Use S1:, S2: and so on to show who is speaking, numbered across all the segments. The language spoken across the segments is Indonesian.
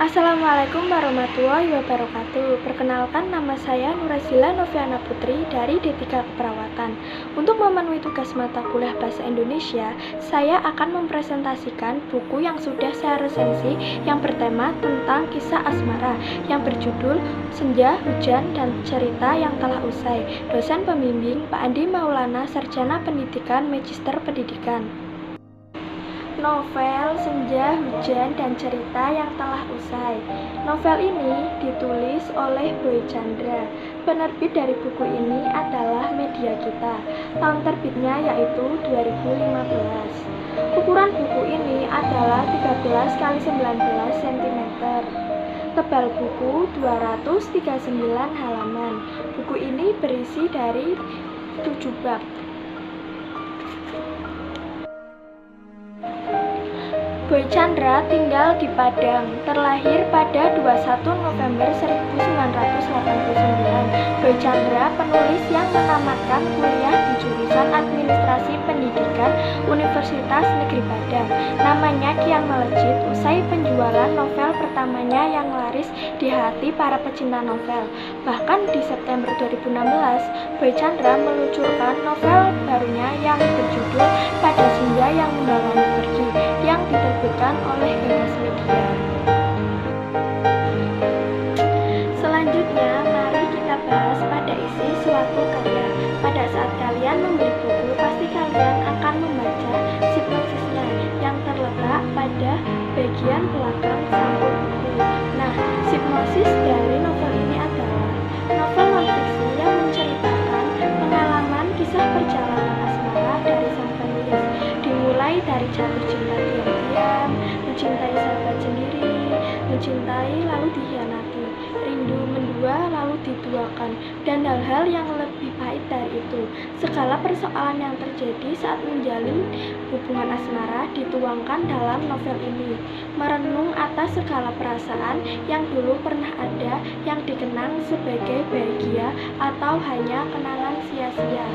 S1: Assalamualaikum warahmatullahi wabarakatuh. Perkenalkan, nama saya Nurazila Noviana Putri dari D3 Keperawatan. Untuk memenuhi tugas mata kuliah Bahasa Indonesia, saya akan mempresentasikan buku yang sudah saya resensi yang bertema tentang kisah asmara yang berjudul Senja, Hujan, dan Cerita yang Telah Usai. Dosen pembimbing Pak Andi Maulana, Sarjana Pendidikan, Magister Pendidikan. Novel Senja, Hujan, dan Cerita yang Telah Usai. Novel ini ditulis oleh Boy Chandra. Penerbit dari buku ini adalah Media Kita. Tahun terbitnya yaitu 2015. Ukuran buku ini adalah 13 x 19 cm. Tebal buku 239 halaman. Buku ini berisi dari 7 bab. Boy Chandra tinggal di Padang, terlahir pada 21 November 1989. Boy Chandra penulis yang menamatkan kuliah di jurusan Administrasi Pendidikan Universitas Negeri Padang. Namanya kian melejit usai penjualan novel pertamanya yang laris di hati para pecinta novel. Bahkan di September 2016, Boy Chandra meluncurkan novel barunya yang berjudul Pada Senja yang Membawamu Pergi, yang diterbitkan oleh Gagas Media. Selanjutnya, mari kita bahas pada isi suatu karya. Pada saat kalian membeli buku, pasti kalian akan membaca sinopsisnya yang terletak pada bagian belakang sampul buku. Nah, sinopsis dari novel ini adalah novel non-fiksi yang menceritakan pengalaman kisah perjalanan asmara dari sang penulis, dimulai dari jatuh cinta diam-diam, mencintai sahabat sendiri, mencintai lalu dikhianati, rindu mendua lalu dituakan, dan hal-hal yang lebih pahit dari itu. Segala persoalan yang terjadi saat menjalin hubungan asmara dituangkan dalam novel ini, merenung atas segala perasaan yang dulu pernah ada yang dikenang sebagai bahagia atau hanya kenangan sia-sia.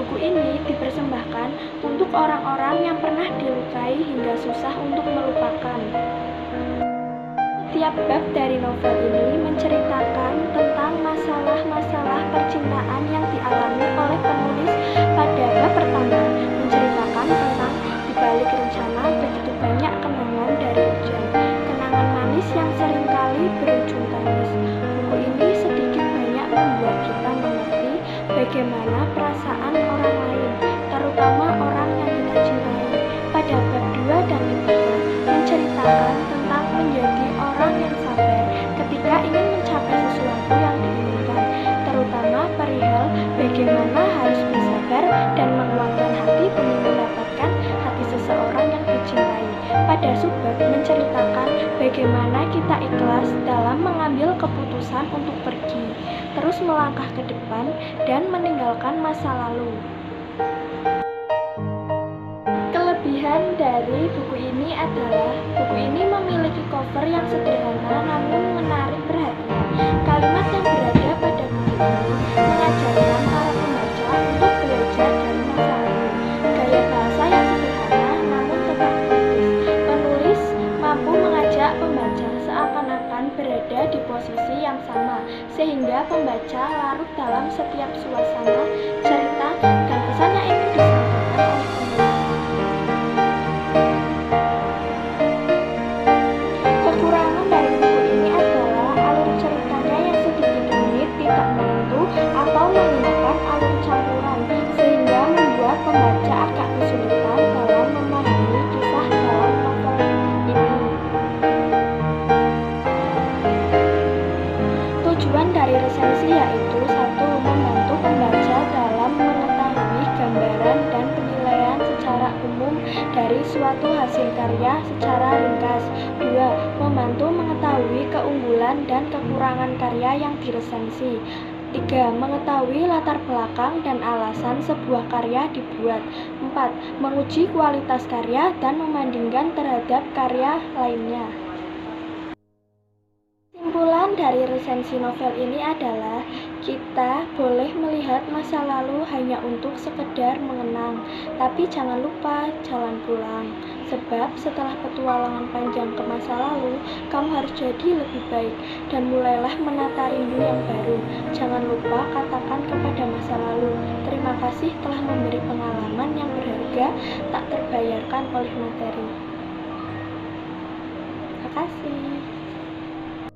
S1: Buku ini dipersembahkan untuk orang-orang yang pernah dilukai hingga susah untuk melupakan. Setiap bab dari novel ini menceritakan tentang masalah-masalah percintaan yang dialami oleh penulis. Pada bab pertama menceritakan tentang dibalik rencana begitu banyak kenangan dari hujan, kenangan manis yang seringkali berujung tangis. Buku ini sedikit banyak membuat kita mengerti bagaimana perasaan orang lain, terutama orang yang kita cintai. Pada bab 2 dan 3 menceritakan tentang menjadi orang yang sabar ketika ingin mencapai sesuatu yang diinginkan, terutama perihal bagaimana harus bersabar dan menguatkan hati demi mendapatkan hati seseorang yang dicintai. Pada subbab menceritakan bagaimana kita ikhlas dalam mengambil keputusan untuk pergi, terus melangkah ke depan dan meninggalkan masa lalu. Kelebihan dari buku ini adalah buku ini memiliki cover yang sederhana namun menarik perhatian. Kalimat yang berada pada buku ini mengajarkan para pembaca untuk belajar dari masa lalu. Gaya bahasa yang sederhana namun tetap kritis. Penulis mampu mengajak pembaca seakan-akan berada di posisi yang sama, sehingga pembaca larut dalam setiap suasana cerita dan pesan yang ingin disampaikan oleh penulis. Kekurangan dari buku ini adalah alur ceritanya yang sedikit rumit, tidak menentu, atau menggunakan alur campuran, sehingga membuat pembaca agak kesulitan dalam memahami kisah dalam novel ini. Tujuan dari resensi yaitu 1. Membantu pembaca dalam mengetahui gambaran dan penilaian secara umum dari suatu hasil karya secara ringkas. 2. Membantu mengetahui keunggulan dan kekurangan karya yang diresensi. 3. Mengetahui latar belakang dan alasan sebuah karya dibuat. 4. Menguji kualitas karya dan membandingkan terhadap karya lainnya. Kesimpulan dari resensi novel ini adalah kita boleh melihat masa lalu hanya untuk sekedar mengenang, tapi jangan lupa jalan pulang. Sebab setelah petualangan panjang ke masa lalu, kamu harus jadi lebih baik dan mulailah menata rindu yang baru. Jangan lupa katakan kepada masa lalu, terima kasih telah memberi pengalaman yang berharga tak terbayarkan oleh materi. Terima kasih.